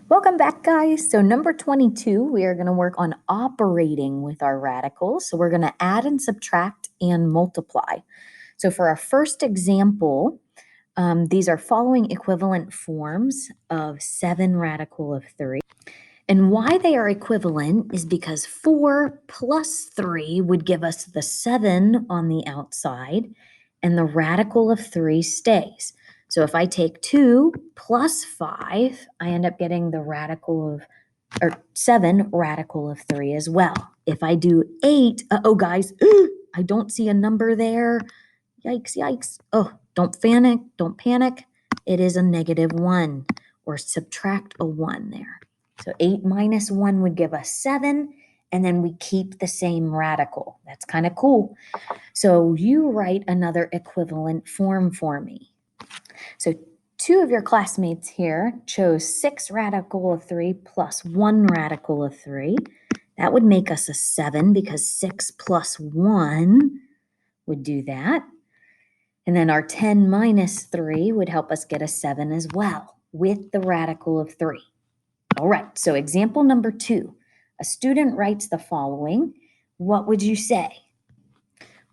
Welcome back, guys. So number 22, we are going to work on operating with our radicals. So we're going to add and subtract and multiply. So for our first example, these are following equivalent forms of 7 radical of 3. And why they are equivalent is because 4 plus 3 would give us the 7 on the outside, and the radical of 3 stays. So if I take 2 plus 5, I end up getting the radical of, or 7 radical of 3 as well. If I do 8, uh-oh, guys, I don't see a number there. Yikes, yikes. Oh, don't panic. It is a -1, or subtract a 1 there. So 8 minus 1 would give us 7, and then we keep the same radical. That's kind of cool. So you write another equivalent form for me. So 2 of your classmates here chose 6 radical of 3 plus 1 radical of 3. That would make us a 7 because 6 plus 1 would do that. And then our 10 minus 3 would help us get a 7 as well with the radical of 3. All right, so example number 2. A student writes the following. What would you say?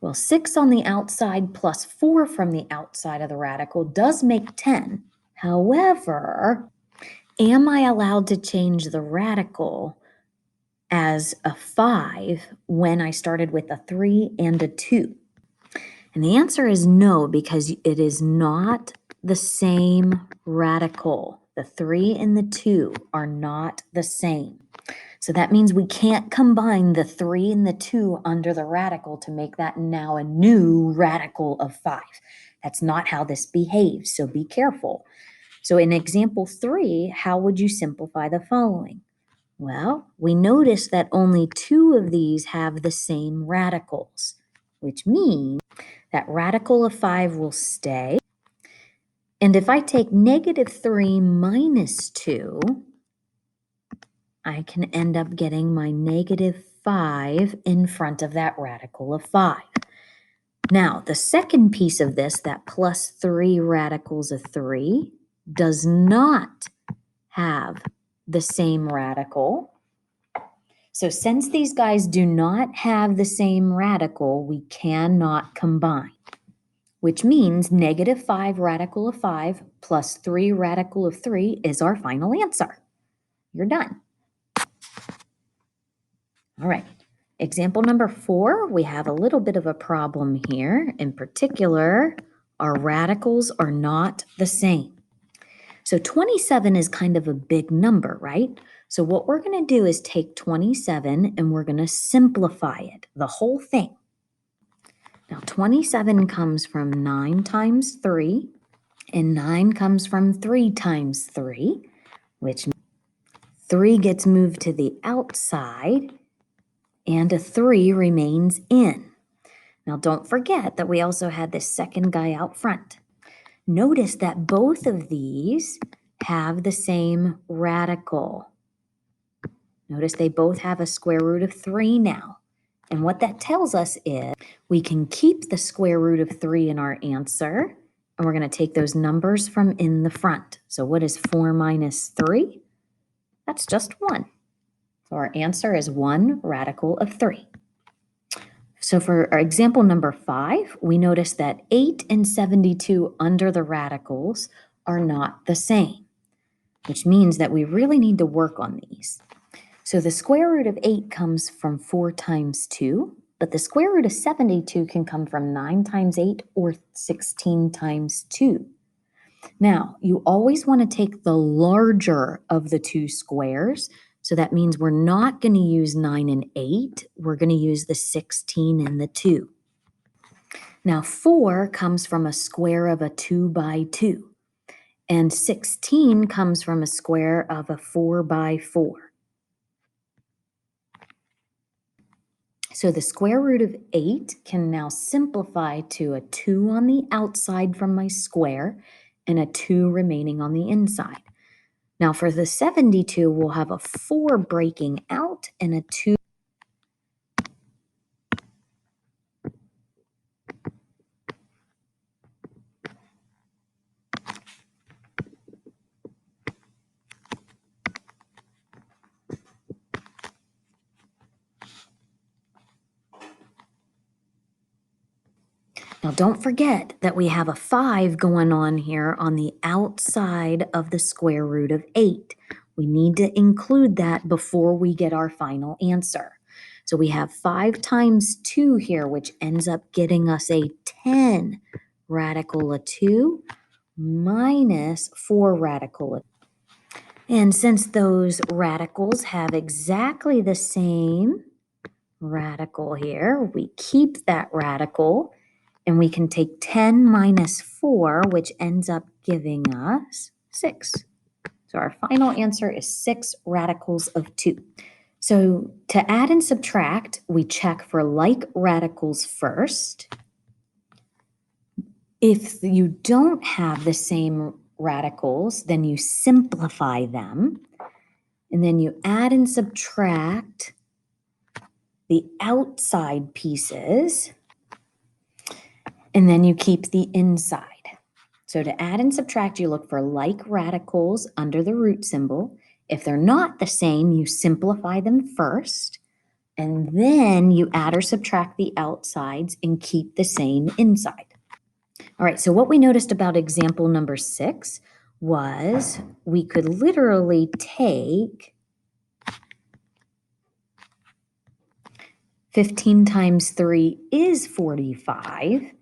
Well, 6 on the outside plus 4 from the outside of the radical does make 10. However, am I allowed to change the radical as a 5 when I started with a 3 and a 2? And the answer is no, because it is not the same radical. The 3 and the 2 are not the same. So that means we can't combine the 3 and the 2 under the radical to make that now a new radical of 5. That's not how this behaves, so be careful. So in example 3, how would you simplify the following? Well, we notice that only 2 of these have the same radicals, which means that radical of 5 will stay. And if I take -3 minus 2, I can end up getting my -5 in front of that radical of 5. Now, the second piece of this, that plus 3 radicals of 3, does not have the same radical. So since these guys do not have the same radical, we cannot combine, which means -5 radical of 5 plus 3 radical of 3 is our final answer. You're done. All right, example number 4, we have a little bit of a problem here. In particular, our radicals are not the same. So 27 is kind of a big number, right? So what we're going to do is take 27 and we're going to simplify it, the whole thing. Now 27 comes from 9 times 3, and 9 comes from 3 times 3, which 3 gets moved to the outside, and a 3 remains in. Now don't forget that we also had this second guy out front. Notice that both of these have the same radical. Notice they both have a square root of 3 now. And what that tells us is we can keep the square root of 3 in our answer, and we're going to take those numbers from in the front. So what is 4 minus 3? That's just 1. So our answer is 1 radical of 3. So for our example number 5, we notice that 8 and 72 under the radicals are not the same, which means that we really need to work on these. So the square root of 8 comes from 4 times 2, but the square root of 72 can come from 9 times 8 or 16 times 2. Now, you always want to take the larger of the two squares. So that means we're not going to use 9 and 8. We're going to use the 16 and the 2. Now, 4 comes from a square of a 2 by 2. And 16 comes from a square of a 4 by 4. So the square root of 8 can now simplify to a 2 on the outside from my square and a 2 remaining on the inside. Now for the 72, we'll have a 4 breaking out and a 2. Now don't forget that we have a 5 going on here on the outside of the square root of 8. We need to include that before we get our final answer. So we have 5 times 2 here, which ends up getting us a 10 radical of 2 minus 4 radical of 2. And since those radicals have exactly the same radical here, we keep that radical and we can take 10 minus 4, which ends up giving us 6. So our final answer is 6 radicals of 2. So to add and subtract, we check for like radicals first. If you don't have the same radicals, then you simplify them. And then you add and subtract the outside pieces. And then you keep the inside. So to add and subtract, you look for like radicals under the root symbol. If they're not the same, you simplify them first, and then you add or subtract the outsides and keep the same inside. All right, so what we noticed about example number 6 was we could literally take 15 times 3 is 45,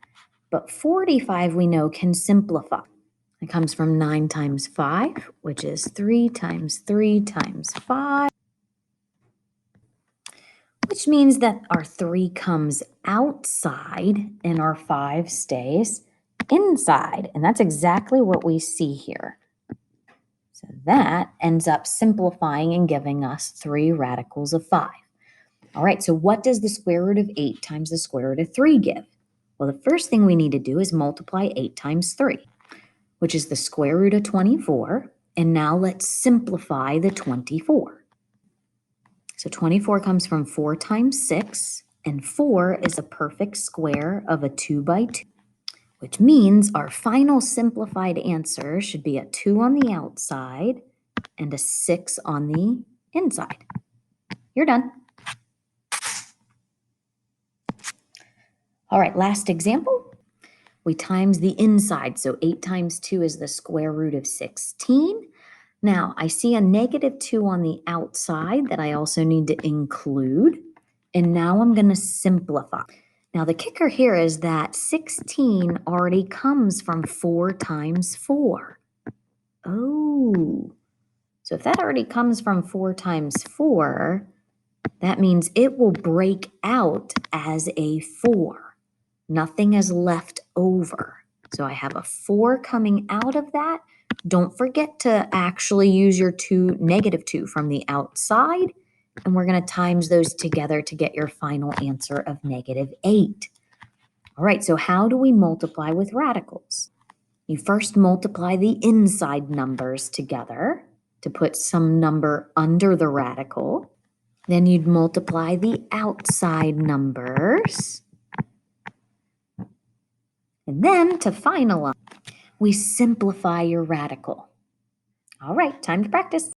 but 45 we know can simplify. It comes from 9 times 5, which is 3 times 3 times 5, which means that our 3 comes outside and our 5 stays inside. And that's exactly what we see here. So that ends up simplifying and giving us 3 radicals of 5. All right, so what does the square root of 8 times the square root of 3 give? Well, the first thing we need to do is multiply 8 times 3. Which is the square root of 24. And now let's simplify the 24. So 24 comes from 4 times 6, and 4 is a perfect square of a 2 by 2, which means our final simplified answer should be a 2 on the outside and a 6 on the inside. You're done. All right, last example. We times the inside, so 8 times 2 is the square root of 16. Now, I see a negative 2 on the outside that I also need to include, and now I'm going to simplify. Now, the kicker here is that 16 already comes from 4 times 4. Oh, so if that already comes from 4 times 4, that means it will break out as a 4. Nothing is left over. So I have a 4 coming out of that. Don't forget to actually use your negative 2 from the outside, and we're going to times those together to get your final answer of negative 8. All right, so how do we multiply with radicals? You first multiply the inside numbers together to put some number under the radical. Then you'd multiply the outside numbers. And then to finalize, we simplify your radical. All right, time to practice.